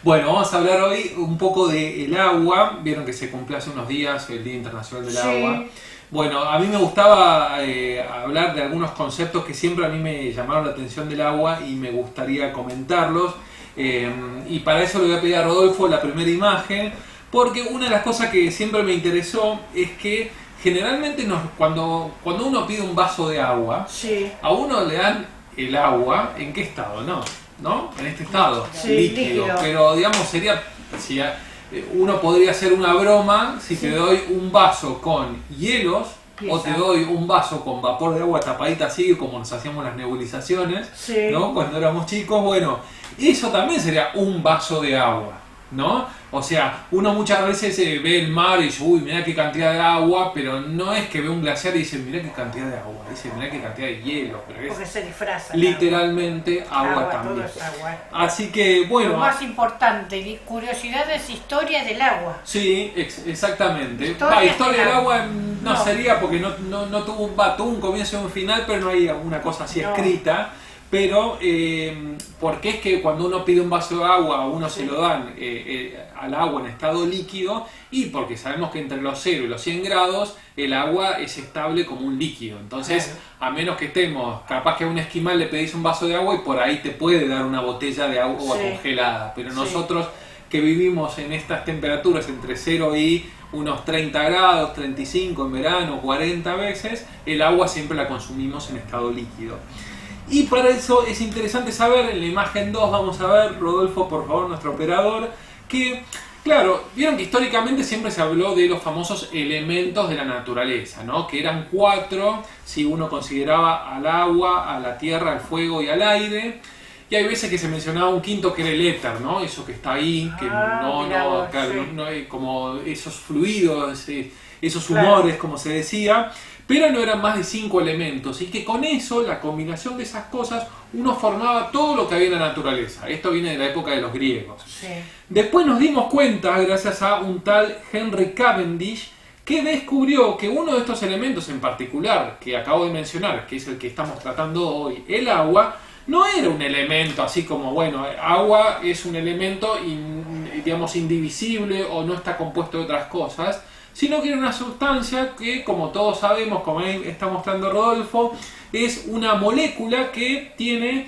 Bueno, vamos a hablar hoy un poco del agua. Vieron que se cumplió hace unos días el Día Internacional del Agua. Sí, Bueno, a mí me gustaba hablar de algunos conceptos que siempre a mí me llamaron la atención del agua y me gustaría comentarlos. Y para eso le voy a pedir a Rodolfo la primera imagen, porque una de las cosas que siempre me interesó es que generalmente cuando uno pide un vaso de agua, sí, a uno le dan el agua, ¿en qué estado? ¿No? En este estado, sí, líquido. líquido. Pero digamos sería, si uno podría hacer una broma si te doy un vaso con hielos o te Exacto. doy un vaso con vapor de agua tapadita así como nos hacíamos las nebulizaciones, Sí. ¿no? Cuando éramos chicos, bueno, eso también sería un vaso de agua, ¿no? O sea, uno muchas veces ve el mar y dice, uy, mirá qué cantidad de agua, pero no es que ve un glaciar y dice, mirá qué cantidad de agua, dice, mirá qué cantidad de hielo, pero Porque es se disfraza. el literalmente agua Todo también. es agua. Así que, bueno, Lo más importante, curiosidades, historias del agua. sí, exactamente. Historia Historia del del agua agua. no No. sería porque no tuvo un comienzo y un final, pero no hay alguna cosa así No. escrita. Pero, porque es que cuando uno pide un vaso de agua, a uno se lo dan al agua en estado líquido, y porque sabemos que entre los 0 y los 100 grados el agua es estable como un líquido. Entonces, Claro. a menos que estemos, capaz que a un esquimal le pedís un vaso de agua y por ahí te puede dar una botella de agua Sí. congelada. Pero Sí. nosotros que vivimos en estas temperaturas entre 0 y unos 30 grados, 35 en verano, 40 veces, el agua siempre la consumimos en estado líquido. Y para eso es interesante saber, en la imagen 2 vamos a ver, Rodolfo, por favor, nuestro operador, que, claro, vieron que históricamente siempre se habló de los famosos elementos de la naturaleza, ¿no? Que eran 4, si uno consideraba al agua, a la tierra, al fuego y al aire. Y hay veces que se mencionaba un quinto que era el éter, ¿no? Eso que está ahí, que Mirá vos, claro, sí. no hay como esos fluidos, esos Claro. humores, como se decía, pero no eran más de 5 elementos. Y que con eso, la combinación de esas cosas, uno formaba todo lo que había en la naturaleza. Esto viene de la época de los griegos. Sí. Después nos dimos cuenta, gracias a un tal Henry Cavendish, que descubrió que uno de estos elementos en particular, que acabo de mencionar, que es el que estamos tratando hoy, el agua, no era un elemento así como, bueno, agua es un elemento digamos indivisible o no está compuesto de otras cosas, sino que era una sustancia que, como todos sabemos, como ahí está mostrando Rodolfo, es una molécula que tiene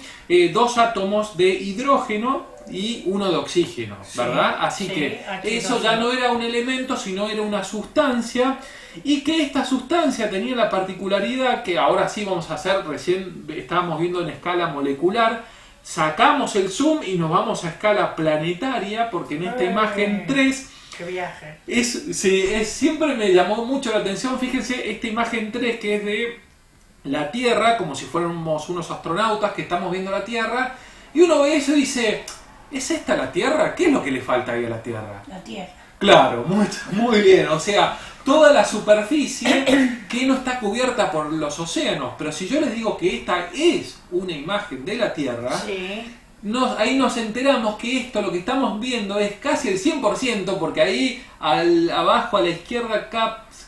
2 átomos de hidrógeno y 1 de oxígeno, ¿verdad? Así sí, que H2O. eso ya no era un elemento, sino era una sustancia, y que esta sustancia tenía la particularidad que ahora sí vamos a hacer, recién estábamos viendo en escala molecular, sacamos el zoom y nos vamos a escala planetaria, porque en esta imagen 3 Qué viaje. siempre me llamó mucho la atención. Fíjense esta imagen 3 que es de la Tierra, como si fuéramos unos astronautas que estamos viendo la Tierra, y uno ve eso y dice, ¿es esta la Tierra? ¿Qué es lo que le falta ahí a la Tierra? La tierra. Claro, muy bien, o sea, toda la superficie que no está cubierta por los océanos, pero si yo les digo que esta es una imagen de la Tierra, Sí. ahí nos enteramos que esto, lo que estamos viendo, es casi el 100%, porque ahí abajo a la izquierda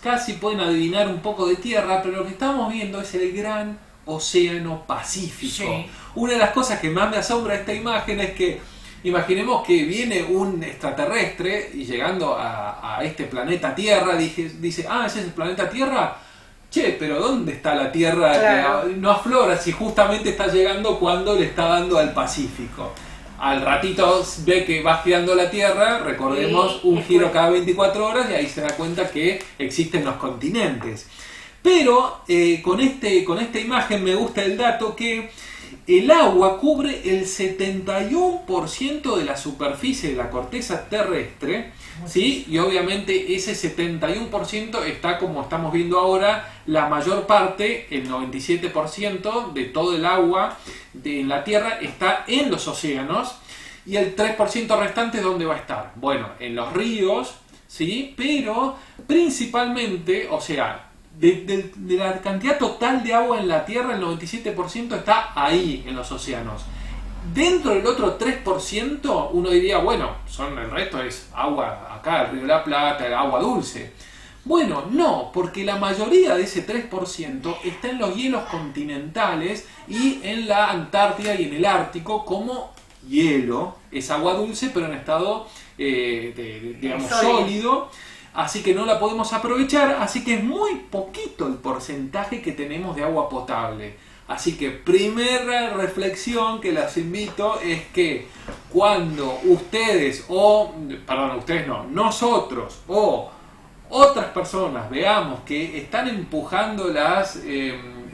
casi pueden adivinar un poco de tierra, pero lo que estamos viendo es el gran océano Pacífico. Sí. Una de las cosas que más me asombra de esta imagen es que imaginemos que viene un extraterrestre y llegando a este planeta Tierra dice, ah, ese es el planeta Tierra. Che, pero ¿dónde está la Tierra? Claro. Que no aflora si justamente está llegando cuando le está dando al Pacífico. Al ratito ve que va girando la Tierra, recordemos, Sí, un giro después. cada 24 horas y ahí se da cuenta que existen los continentes. Pero con esta imagen me gusta el dato que el agua cubre el 71% de la superficie de la corteza terrestre, ¿sí? Y obviamente ese 71% está, como estamos viendo ahora, la mayor parte, el 97% de todo el agua en la Tierra está en los océanos, y el 3% restante, ¿dónde va a estar? Bueno, en los ríos, ¿sí? Pero principalmente, o sea, de la cantidad total de agua en la Tierra, el 97% está ahí, en los océanos. Dentro del otro 3%, uno diría, bueno, el resto es agua acá, el Río de la Plata, el agua dulce. Bueno, no, porque la mayoría de ese 3% está en los hielos continentales y en la Antártida y en el Ártico como hielo, es agua dulce, pero en estado, digamos, sólido. Así que no la podemos aprovechar, así que es muy poquito el porcentaje que tenemos de agua potable. Así que primera reflexión que las invito es que cuando ustedes, nosotros o otras personas veamos que están empujando las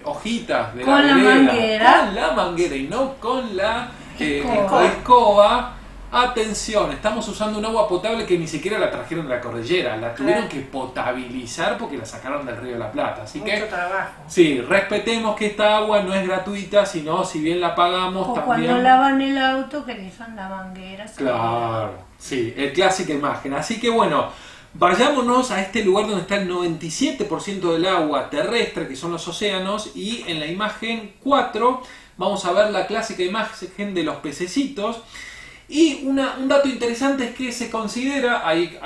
hojitas de la vereda con la manguera y no con la escoba, atención, estamos usando un agua potable que ni siquiera la trajeron de la cordillera, la tuvieron que potabilizar porque la sacaron del Río de la Plata. Así mucho trabajo. Sí, respetemos que esta agua no es gratuita, sino si bien la pagamos o también... cuando lavan el auto que le usan la manguera. Claro, sí, el clásica imagen. Así que bueno, vayámonos a este lugar donde está el 97% del agua terrestre, que son los océanos, y en la imagen 4 vamos a ver la clásica imagen de los pececitos. Y un dato interesante es que se considera, hay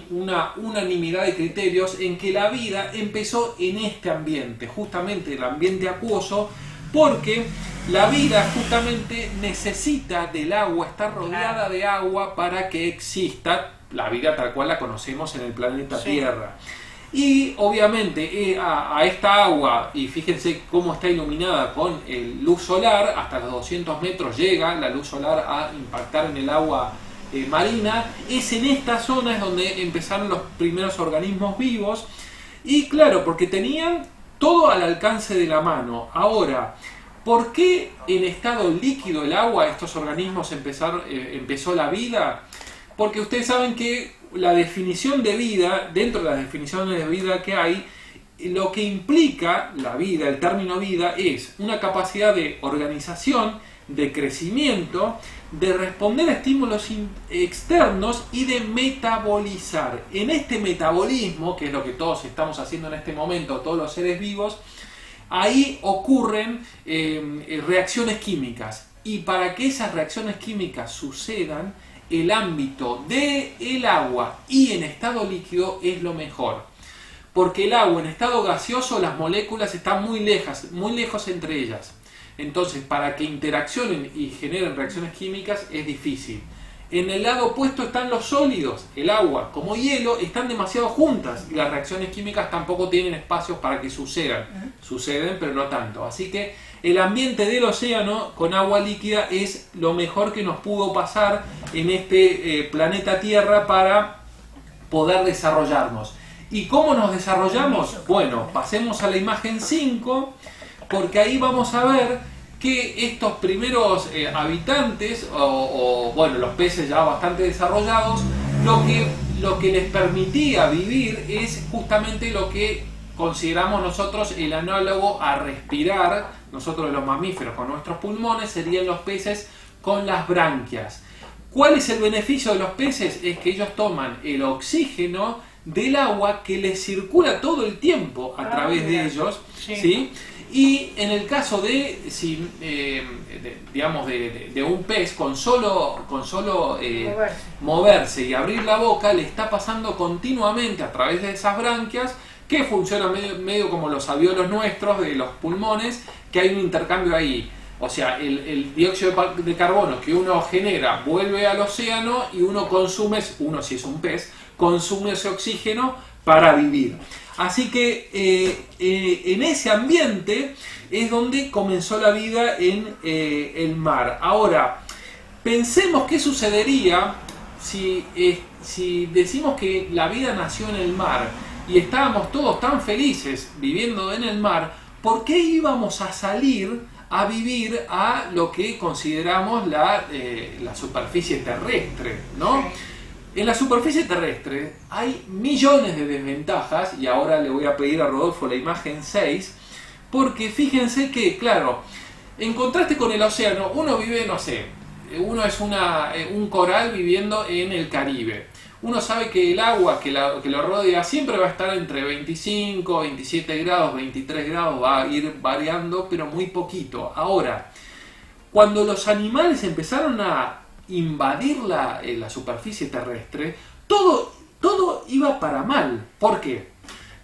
una unanimidad de criterios en que la vida empezó en este ambiente, justamente el ambiente acuoso, porque la vida justamente necesita del agua, está rodeada de agua para que exista la vida tal cual la conocemos en el planeta Tierra. Y obviamente a esta agua, y fíjense cómo está iluminada con luz solar, hasta los 200 metros llega la luz solar a impactar en el agua marina, es en estas zonas donde empezaron los primeros organismos vivos, y claro, porque tenían todo al alcance de la mano. Ahora, ¿por qué en estado líquido el agua, estos organismos empezó la vida? Porque ustedes saben que la definición de vida, dentro de las definiciones de vida que hay, lo que implica la vida, el término vida, es una capacidad de organización, de crecimiento, de responder a estímulos externos y de metabolizar. En este metabolismo, que es lo que todos estamos haciendo en este momento, todos los seres vivos, ahí ocurren reacciones químicas. Y para que esas reacciones químicas sucedan, el ámbito del agua y en estado líquido es lo mejor, porque el agua en estado gaseoso, las moléculas están muy lejos entre ellas, entonces para que interaccionen y generen reacciones químicas es difícil. En el lado opuesto están los sólidos, el agua como hielo están demasiado juntas y las reacciones químicas tampoco tienen espacios para que suceden pero no tanto, así que el ambiente del océano con agua líquida es lo mejor que nos pudo pasar en este planeta Tierra para poder desarrollarnos. ¿Y cómo nos desarrollamos? Bueno, pasemos a la imagen 5, porque ahí vamos a ver que estos primeros habitantes, bueno, los peces ya bastante desarrollados, lo que les permitía vivir es justamente lo que consideramos nosotros el análogo a respirar, nosotros los mamíferos con nuestros pulmones, serían los peces con las branquias. ¿Cuál es el beneficio de los peces? Es que ellos toman el oxígeno del agua que les circula todo el tiempo a través de ellos, ¿sí? Y en el caso de un pez con solo moverse y abrir la boca, le está pasando continuamente a través de esas branquias, que funciona medio como los alvéolos nuestros de los pulmones, que hay un intercambio ahí. O sea, el dióxido de carbono que uno genera vuelve al océano y uno si es un pez, consume ese oxígeno para vivir. Así que en ese ambiente es donde comenzó la vida en el mar. Ahora, pensemos qué sucedería si decimos que la vida nació en el mar y estábamos todos tan felices viviendo en el mar. ¿Por qué íbamos a salir a vivir a lo que consideramos la superficie terrestre, ¿no? Sí. En la superficie terrestre hay millones de desventajas, y ahora le voy a pedir a Rodolfo la imagen 6, porque fíjense que, claro, en contraste con el océano, uno vive, no sé, uno es un coral viviendo en el Caribe. Uno sabe que el agua que lo rodea siempre va a estar entre 25, 27 grados, 23 grados, va a ir variando, pero muy poquito. Ahora, cuando los animales empezaron a invadir la superficie terrestre, todo iba para mal. ¿Por qué?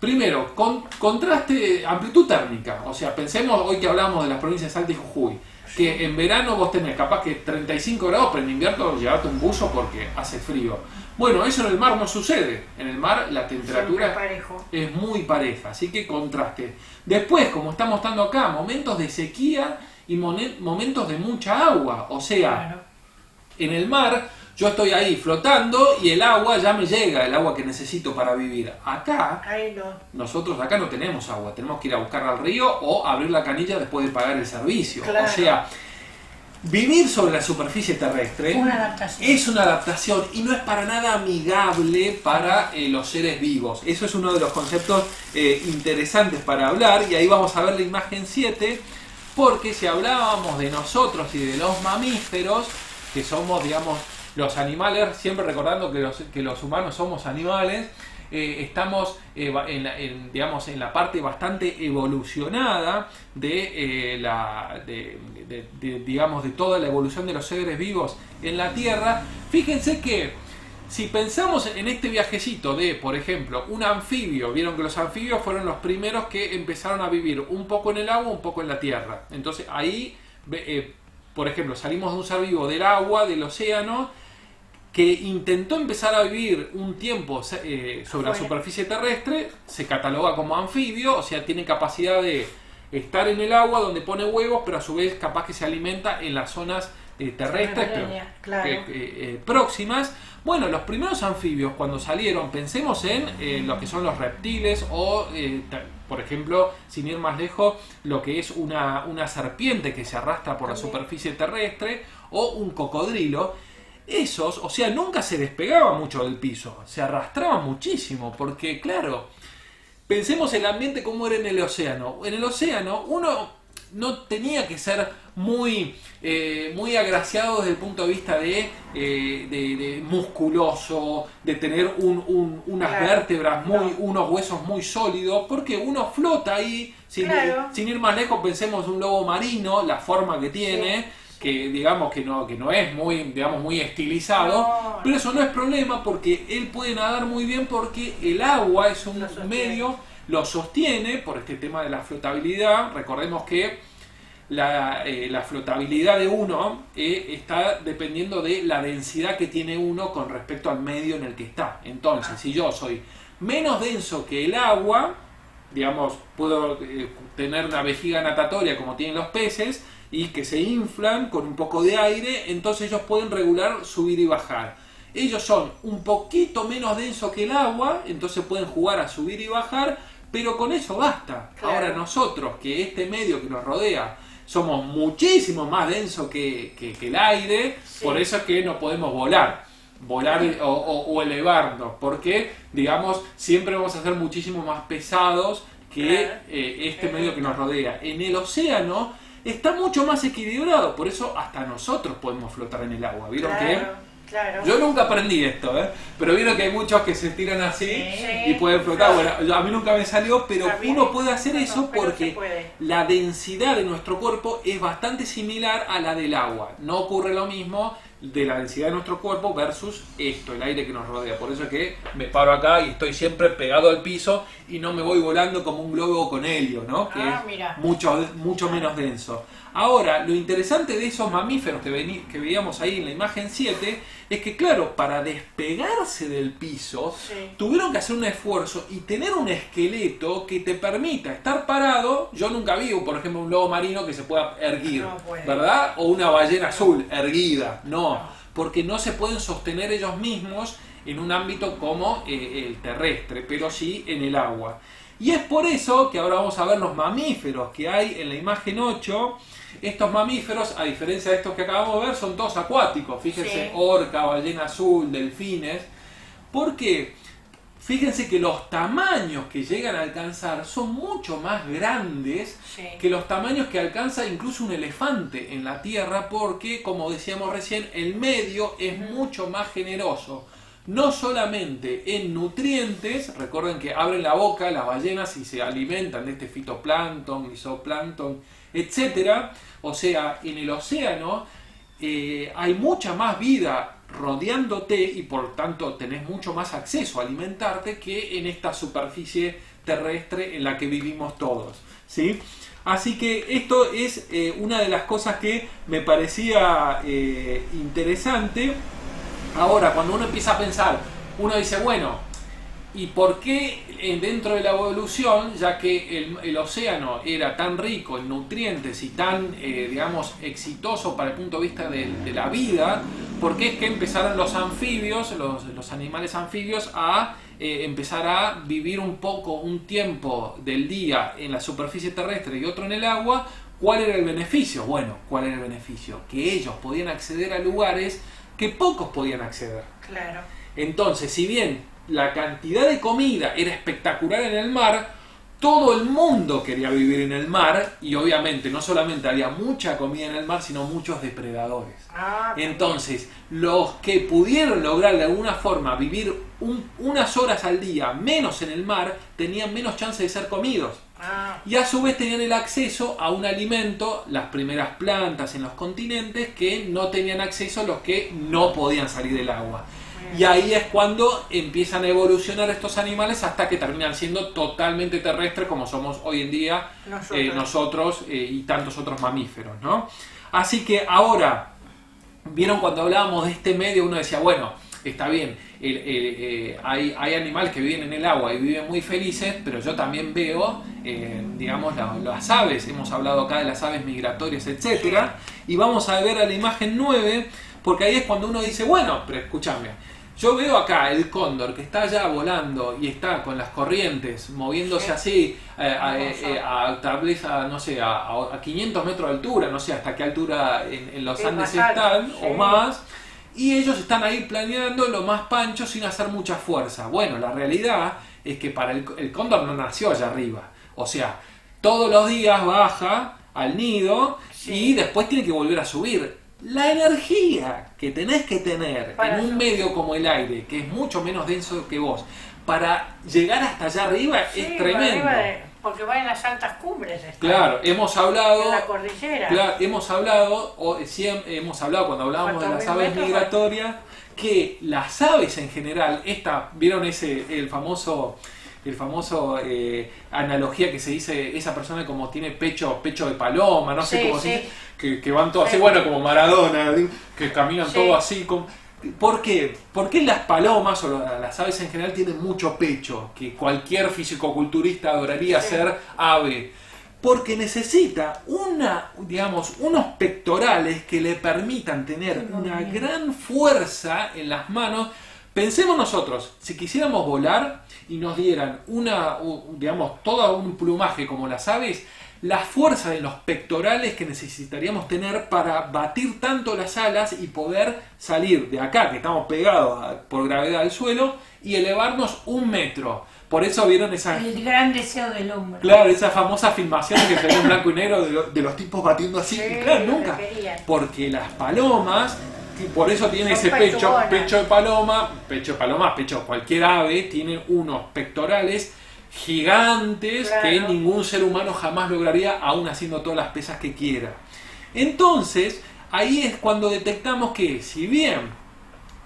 Primero, contraste, amplitud térmica. O sea, pensemos hoy que hablamos de las provincias de Salta y Jujuy. Que en verano vos tenés capaz que 35 grados, pero en invierno llevarte un buzo porque hace frío. Bueno, eso en el mar no sucede. En el mar la temperatura es muy pareja, así que contraste. Después, como está mostrando acá, momentos de sequía y momentos de mucha agua. O sea, en el mar yo estoy ahí flotando y el agua ya me llega, el agua que necesito para vivir. Acá, nosotros acá no tenemos agua, tenemos que ir a buscarla al río o abrir la canilla después de pagar el servicio. O sea, vivir sobre la superficie terrestre es una adaptación y no es para nada amigable para los seres vivos. Eso es uno de los conceptos interesantes para hablar, y ahí vamos a ver la imagen 7, porque si hablábamos de nosotros y de los mamíferos, que somos, digamos, los animales, siempre recordando que los humanos somos animales, estamos digamos, en la parte bastante evolucionada digamos, de toda la evolución de los seres vivos en la Tierra. Fíjense que si pensamos en este viajecito de, por ejemplo, un anfibio, vieron que los anfibios fueron los primeros que empezaron a vivir un poco en el agua, un poco en la tierra. Entonces ahí, por ejemplo, salimos de un ser vivo del agua, del océano, que intentó empezar a vivir un tiempo sobre la superficie terrestre, se cataloga como anfibio, o sea, tiene capacidad de estar en el agua donde pone huevos, pero a su vez capaz que se alimenta en las zonas terrestres próximas. Bueno, los primeros anfibios cuando salieron, pensemos en lo que son los reptiles o, por ejemplo, sin ir más lejos, lo que es una serpiente que se arrastra por la superficie terrestre o un cocodrilo. Esos, o sea, nunca se despegaban mucho del piso, se arrastraban muchísimo, porque claro, pensemos el ambiente como era en el océano. En el océano uno no tenía que ser muy agraciado desde el punto de vista de musculoso, de tener unas vértebras, unos huesos muy sólidos, porque uno flota ahí, sin ir más lejos, pensemos un lobo marino, la forma que tiene, que digamos que no es muy estilizado, pero eso no es problema porque él puede nadar muy bien porque el agua es un medio, lo sostiene por este tema de la flotabilidad. Recordemos que la flotabilidad de uno está dependiendo de la densidad que tiene uno con respecto al medio en el que está. Entonces, si yo soy menos denso que el agua, digamos, puedo tener una vejiga natatoria como tienen los peces, y que se inflan con un poco de aire, entonces ellos pueden regular subir y bajar. Ellos son un poquito menos densos que el agua, entonces pueden jugar a subir y bajar, pero con eso basta. Ahora nosotros, que este medio que nos rodea, somos muchísimo más densos que el aire, por eso es que no podemos volar o elevarnos, porque, digamos, siempre vamos a ser muchísimo más pesados que este medio que nos rodea. En el océano está mucho más equilibrado, por eso hasta nosotros podemos flotar en el agua. ¿Vieron Yo nunca aprendí esto, pero vieron que hay muchos que se tiran así y pueden flotar. Bueno, a mí nunca me salió, pero uno puede hacer eso porque la densidad de nuestro cuerpo es bastante similar a la del agua. No ocurre lo mismo de la densidad de nuestro cuerpo versus el aire que nos rodea. Por eso es que me paro acá y estoy siempre pegado al piso y no me voy volando como un globo con helio, ¿no? Que es mucho menos denso. Ahora, lo interesante de esos mamíferos que veíamos ahí en la imagen 7 es que, claro, para despegarse del piso tuvieron que hacer un esfuerzo y tener un esqueleto que te permita estar parado. Yo nunca vi, por ejemplo, un lobo marino que se pueda erguir, ¿verdad? O una ballena azul erguida. No, porque no se pueden sostener ellos mismos en un ámbito como el terrestre, pero sí en el agua. Y es por eso que ahora vamos a ver los mamíferos que hay en la imagen 8. Estos mamíferos, a diferencia de estos que acabamos de ver, son todos acuáticos. Fíjense, orca, ballena azul, delfines. Porque fíjense que los tamaños que llegan a alcanzar son mucho más grandes que los tamaños que alcanza incluso un elefante en la Tierra, porque, como decíamos recién, el medio es mucho más generoso. No solamente en nutrientes, recuerden que abren la boca las ballenas y se alimentan de este fitoplancton, zooplancton, etc. O sea, en el océano hay mucha más vida rodeándote y por tanto tenés mucho más acceso a alimentarte que en esta superficie terrestre en la que vivimos todos, ¿sí? Así que esto es una de las cosas que me parecía interesante. Ahora, cuando uno empieza a pensar, uno dice, bueno, ¿y por qué dentro de la evolución, ya que el océano era tan rico en nutrientes y tan, digamos, exitoso para el punto de vista de la vida, por qué es que empezaron los anfibios, los animales anfibios, a empezar a vivir un tiempo del día en la superficie terrestre y otro en el agua? ¿Cuál era el beneficio? Bueno, ¿cuál era el beneficio? Que ellos podían acceder a lugares que pocos podían acceder. Claro. Entonces, si bien la cantidad de comida era espectacular en el mar, todo el mundo quería vivir en el mar, y obviamente no solamente había mucha comida en el mar, sino muchos depredadores. Entonces, los que pudieron lograr de alguna forma vivir unas horas al día menos en el mar, tenían menos chance de ser comidos. Y a su vez tenían el acceso a un alimento, las primeras plantas en los continentes, que no tenían acceso a los que no podían salir del agua. Y ahí es cuando empiezan a evolucionar estos animales hasta que terminan siendo totalmente terrestres como somos hoy en día nosotros y tantos otros mamíferos, ¿no? Así que ahora, vieron cuando hablábamos de este medio, uno decía, bueno, está bien, hay animales que viven en el agua y viven muy felices, pero yo también veo, digamos, las aves, hemos hablado acá de las aves migratorias, etcétera, y vamos a ver a la imagen 9, porque ahí es cuando uno dice, bueno, pero escúchame, yo veo acá el cóndor que está allá volando y está con las corrientes moviéndose así tal vez no sé, a 500 metros de altura, no sé hasta qué altura en los Andes están o más, y ellos están ahí planeando lo más pancho sin hacer mucha fuerza. Bueno, la realidad es que para el cóndor no nació allá arriba, o sea, todos los días baja al nido y después tiene que volver a subir. La energía que tenés que tener en un medio como el aire, que es mucho menos denso que vos, para llegar hasta allá arriba es tremendo. Porque va en las altas cumbres. Claro, hemos hablado. En la cordillera. Claro, hemos hablado cuando hablábamos de las aves migratorias, que las aves en general, ¿vieron el famoso analogía que se dice, esa persona como tiene pecho de paloma, no sé cómo se dice, que van todos así, bueno, como Maradona, que caminan todos así. ¿Por qué? Porque las palomas o las aves en general tienen mucho pecho, que cualquier fisicoculturista adoraría ser ave. Porque necesita unos pectorales que le permitan tener una gran fuerza en las manos. Pensemos nosotros, si quisiéramos volar y nos dieran todo un plumaje como las aves, la fuerza de los pectorales que necesitaríamos tener para batir tanto las alas y poder salir de acá, que estamos pegados por gravedad al suelo, y elevarnos 1 metro. Por eso vieron el gran deseo del hombre. Claro, esas famosas filmaciones que se ven en blanco y negro de los tipos batiendo así. Sí, claro, nunca. Porque las palomas, por eso tiene ese pecho de paloma, cualquier ave tiene unos pectorales gigantes que ningún ser humano jamás lograría, aún haciendo todas las pesas que quiera. Entonces, ahí es cuando detectamos que, si bien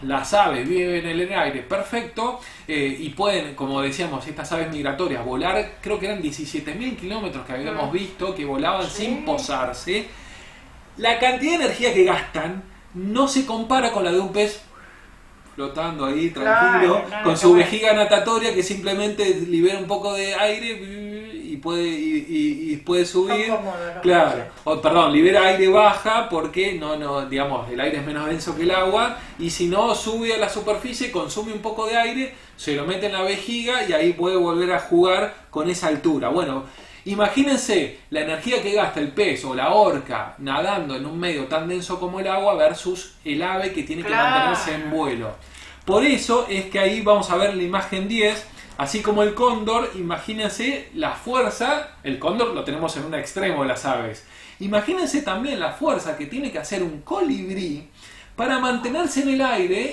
las aves viven en el aire perfecto y pueden, como decíamos, estas aves migratorias volar, creo que eran 17.000 kilómetros que habíamos visto, que volaban sin posarse, la cantidad de energía que gastan no se compara con la de un pez flotando ahí tranquilo, con su vejiga natatoria que simplemente libera un poco de aire y puede subir. Libera aire, baja porque digamos, el aire es menos denso que el agua, y si no sube a la superficie, consume un poco de aire, se lo mete en la vejiga y ahí puede volver a jugar con esa altura. Bueno, imagínense la energía que gasta el pez o la orca nadando en un medio tan denso como el agua versus el ave que tiene que mantenerse en vuelo. Por eso es que ahí vamos a ver la imagen 10, así como el cóndor, imagínense la fuerza, el cóndor lo tenemos en un extremo de las aves. Imagínense también la fuerza que tiene que hacer un colibrí para mantenerse en el aire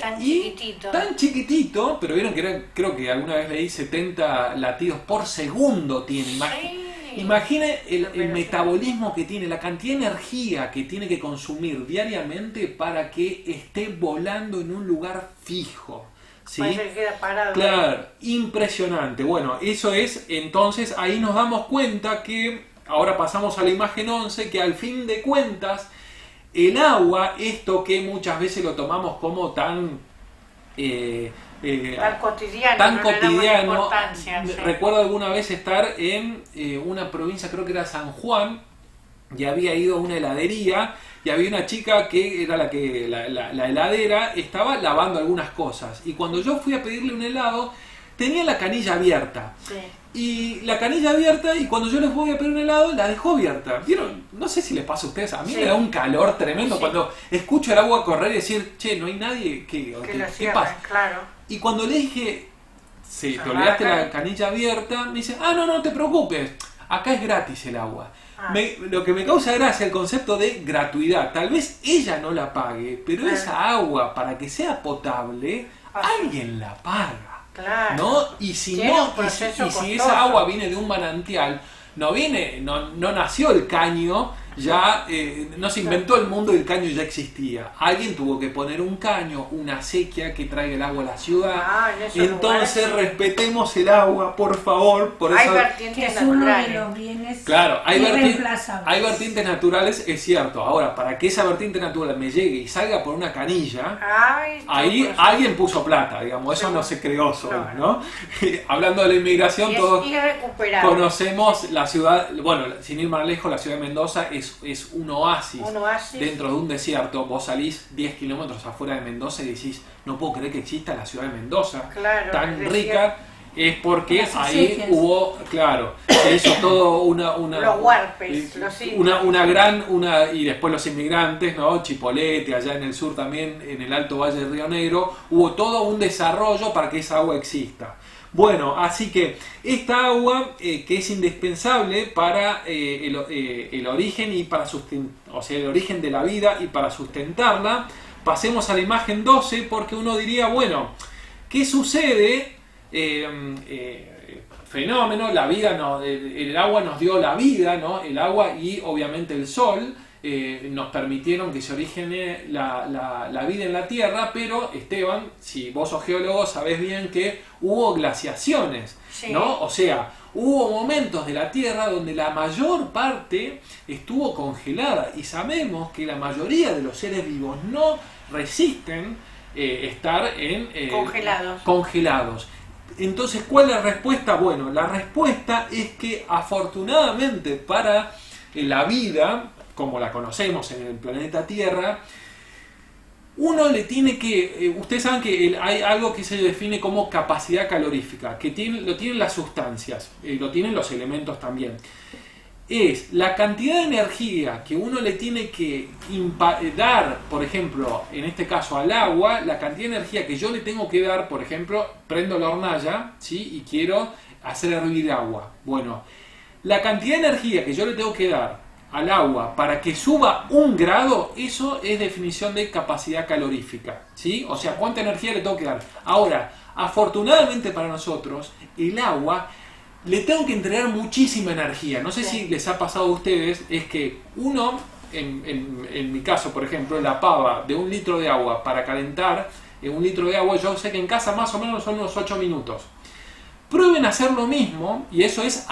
tan chiquitito, pero vieron que creo que alguna vez leí 70 latidos por segundo tiene. Imaginen el metabolismo que tiene, la cantidad de energía que tiene que consumir diariamente para que esté volando en un lugar fijo. ¿sí? Parece que queda parado. Claro, impresionante. Bueno, eso es, entonces ahí nos damos cuenta que, ahora pasamos a la imagen 11, que al fin de cuentas, el agua, esto que muchas veces lo tomamos como tan tan cotidiano. Recuerdo alguna vez estar en una provincia, creo que era San Juan, y había ido a una heladería y había una chica que era la heladera, estaba lavando algunas cosas, y cuando yo fui a pedirle un helado tenía la canilla abierta. Sí. Y la canilla abierta, y cuando yo les voy a pedir un helado, la dejó abierta. ¿Vieron? No sé si les pasa a ustedes, a mí me da un calor tremendo cuando escucho el agua correr y decir, che, no hay nadie ¿qué pasa? Claro. Y cuando le dije, sí, te olvidaste la canilla abierta, me dice, no te preocupes, acá es gratis el agua. Lo que me causa gracia el concepto de gratuidad. Tal vez ella no la pague, pero esa agua, para que sea potable, alguien la paga. Claro. ¿No? Y si esa agua viene de un manantial, no nació el caño, ya no se inventó el mundo y el caño ya existía. Alguien tuvo que poner un caño, una acequia que traiga el agua a la ciudad. Entonces respetemos el agua, por favor. Por hay eso, vertientes es uno naturales. de los bienes claro, irreemplazables. hay vertientes naturales, es cierto. Ahora, para que esa vertiente natural me llegue y salga por una canilla, ahí alguien puso plata, digamos, eso no se creó solo, ¿no? Hablando de la inmigración, todos conocemos la ciudad, bueno, sin ir más lejos, la ciudad de Mendoza es un oasis dentro de un desierto. Vos salís 10 kilómetros afuera de Mendoza y decís, no puedo creer que exista la ciudad de Mendoza, tan rica. Es porque ahí hubo, se hizo todo los huarpes, y después los inmigrantes, ¿no? Chipolete, allá en el sur también, en el Alto Valle del Río Negro, hubo todo un desarrollo para que esa agua exista. Bueno, así que esta agua que es indispensable para el origen y para el origen de la vida y para sustentarla. Pasemos a la imagen 12, porque uno diría, bueno, ¿qué sucede? Fenómeno, la vida el agua nos dio la vida, ¿no? El agua y obviamente el sol nos permitieron que se origine la vida en la Tierra, pero Esteban, si vos sos geólogo, sabés bien que hubo glaciaciones, ¿no? O sea, hubo momentos de la Tierra donde la mayor parte estuvo congelada, y sabemos que la mayoría de los seres vivos no resisten estar congelados. Entonces, ¿cuál es la respuesta? Bueno, la respuesta es que afortunadamente para la vida, como la conocemos en el planeta Tierra, uno le tiene que... ustedes saben que hay algo que se define como capacidad calorífica, que lo tienen las sustancias, lo tienen los elementos también. Es la cantidad de energía que uno le tiene que dar, por ejemplo, en este caso al agua, la cantidad de energía que yo le tengo que dar, por ejemplo, prendo la hornalla, ¿sí? Y quiero hacer hervir agua. Bueno, la cantidad de energía que yo le tengo que dar al agua para que suba 1 grado, eso es definición de capacidad calorífica, ¿sí? O sea, ¿cuánta energía le tengo que dar? Ahora, afortunadamente para nosotros, el agua le tengo que entregar muchísima energía. No sé si les ha pasado a ustedes, es que uno, en mi caso, por ejemplo, la pava de 1 litro de agua para calentar, 1 litro de agua, yo sé que en casa más o menos son unos 8 minutos. Prueben hacer lo mismo, y eso es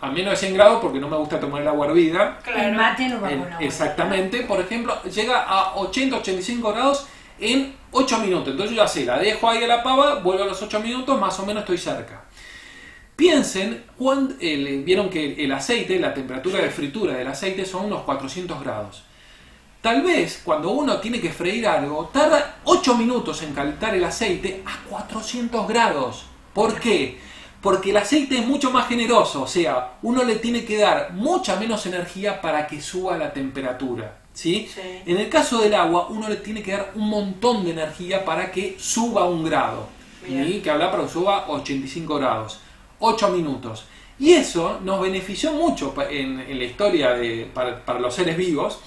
a menos de 100 grados, porque no me gusta tomar el agua hervida. El mate no va con agua. Exactamente, por ejemplo, llega a 80-85 grados en 8 minutos. Entonces yo ya sé, la dejo ahí a la pava, vuelvo a los 8 minutos, más o menos estoy cerca. Piensen, vieron que el aceite, la temperatura de fritura del aceite son unos 400 grados. Tal vez cuando uno tiene que freír algo, tarda 8 minutos en calentar el aceite a 400 grados. ¿Por qué? Porque el aceite es mucho más generoso, o sea, uno le tiene que dar mucha menos energía para que suba la temperatura, ¿sí? En el caso del agua, uno le tiene que dar un montón de energía para que suba 1 grado. ¿Sí? Que habla para que suba 85 grados. 8 minutos. Y eso nos benefició mucho en la historia para los seres vivos,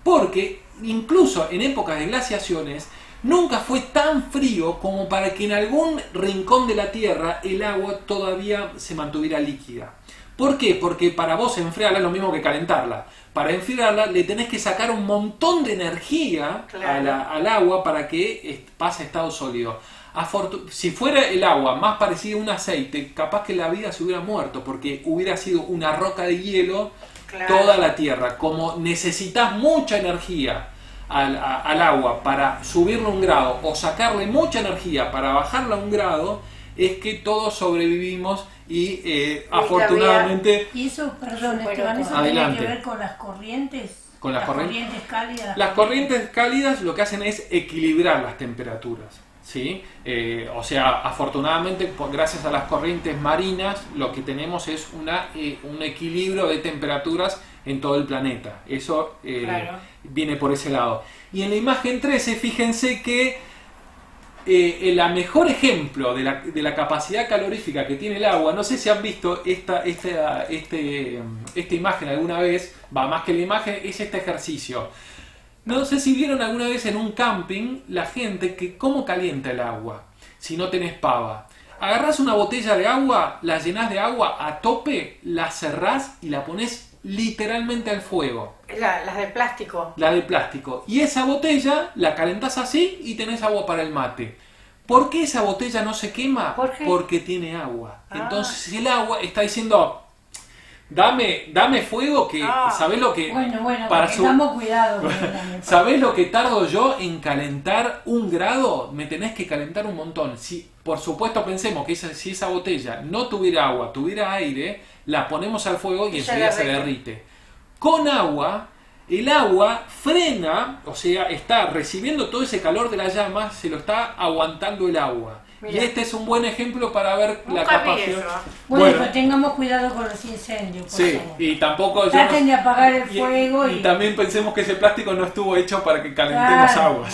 porque incluso en épocas de glaciaciones nunca fue tan frío como para que en algún rincón de la Tierra el agua todavía se mantuviera líquida. ¿Por qué? Porque para vos enfriarla es lo mismo que calentarla. Para enfriarla le tenés que sacar un montón de energía al agua para que pase a estado sólido. Si fuera el agua más parecida a un aceite, capaz que la vida se hubiera muerto, porque hubiera sido una roca de hielo toda la Tierra. Como necesitas mucha energía al agua para subirle un grado o sacarle mucha energía para bajarla un grado, es que todos sobrevivimos y afortunadamente... Y eso, perdón, Esteban, ¿eso tiene que ver con las corrientes? Con las corrientes cálidas. Las corrientes cálidas lo que hacen es equilibrar las temperaturas, ¿sí? O sea, afortunadamente, gracias a las corrientes marinas, lo que tenemos es un equilibrio de temperaturas en todo el planeta. Eso viene por ese lado. Y en la imagen 13, fíjense que el mejor ejemplo de la capacidad calorífica que tiene el agua, no sé si han visto esta imagen alguna vez, más que la imagen, es este ejercicio. No sé si vieron alguna vez en un camping la gente que cómo calienta el agua, si no tenés pava. Agarrás una botella de agua, la llenás de agua a tope, la cerrás y la ponés literalmente al fuego. Las de plástico. La de plástico. Y esa botella la calentás así y tenés agua para el mate. ¿Por qué esa botella no se quema? ¿Por qué? Porque tiene agua. Entonces el agua está diciendo, dame fuego que, ¿sabés lo que... Bueno, tengamos cuidado. ¿Sabés lo que tardo yo en calentar 1 grado? Me tenés que calentar un montón. Si, por supuesto, pensemos que si esa botella no tuviera agua, tuviera aire, la ponemos al fuego y enseguida se derrite. Con agua, el agua frena, o sea, está recibiendo todo ese calor de la llama, se lo está aguantando el agua. Mira. Y este es un buen ejemplo para ver la capacidad. Bueno, pero tengamos cuidado con los incendios. Sí, favor. Y tampoco... Traten de apagar el fuego. Y también pensemos que ese plástico no estuvo hecho para que calentemos agua.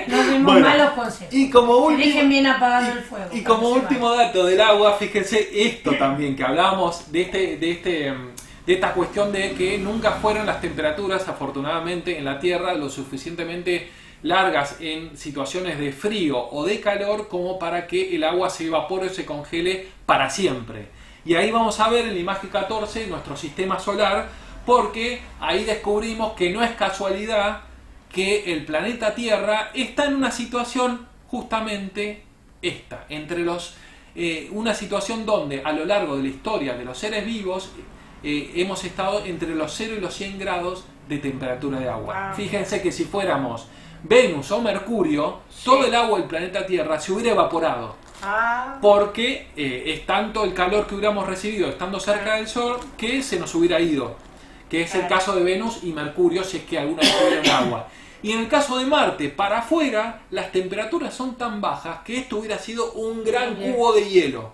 No dimos malos consejos. Y como dejen bien apagado el fuego. Y como último dato del agua, fíjense esto también, que hablábamos de esta cuestión de que nunca fueron las temperaturas, afortunadamente, en la Tierra lo suficientemente largas en situaciones de frío o de calor como para que el agua se evapore o se congele para siempre. Y ahí vamos a ver en la imagen 14 nuestro sistema solar, porque ahí descubrimos que no es casualidad que el planeta Tierra está en una situación justamente esta, una situación donde a lo largo de la historia de los seres vivos hemos estado entre los 0 y los 100 grados de temperatura de agua. Fíjense que si fuéramos Venus o Mercurio, todo el agua del planeta Tierra se hubiera evaporado. Porque es tanto el calor que hubiéramos recibido estando cerca del Sol que se nos hubiera ido. Que es el caso de Venus y Mercurio, si es que alguna vez tuvieron agua. Y en el caso de Marte, para afuera, las temperaturas son tan bajas que esto hubiera sido un gran cubo de hielo.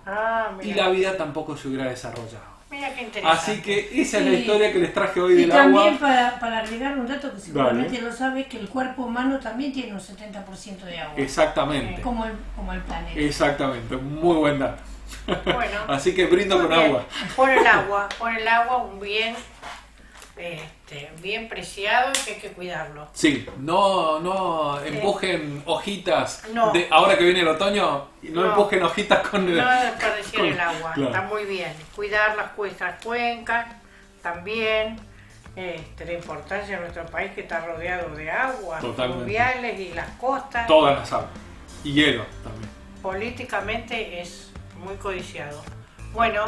Y la vida tampoco se hubiera desarrollado. Mira qué interesante. Así que esa es la historia que les traje hoy del agua. Y también para agregar un dato que seguramente lo sabes, que el cuerpo humano también tiene un 70% de agua. Exactamente. Como el planeta. Exactamente, muy buen dato. Bueno, así que brindo con agua. Por el agua un bien bien preciado, que hay que cuidarlo. Sí, no empujen hojitas. Ahora que viene el otoño, no empujen hojitas con el... No desperdiciar el agua, claro. Está muy bien. Cuidar las cuencas, también. La importancia de nuestro país, que está rodeado de agua, fluviales y las costas. Todas las aguas. Y hielo también. Políticamente es muy codiciado. Bueno,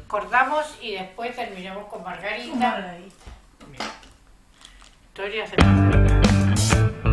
cortamos y después terminamos con Margarita. Historias de Margarita.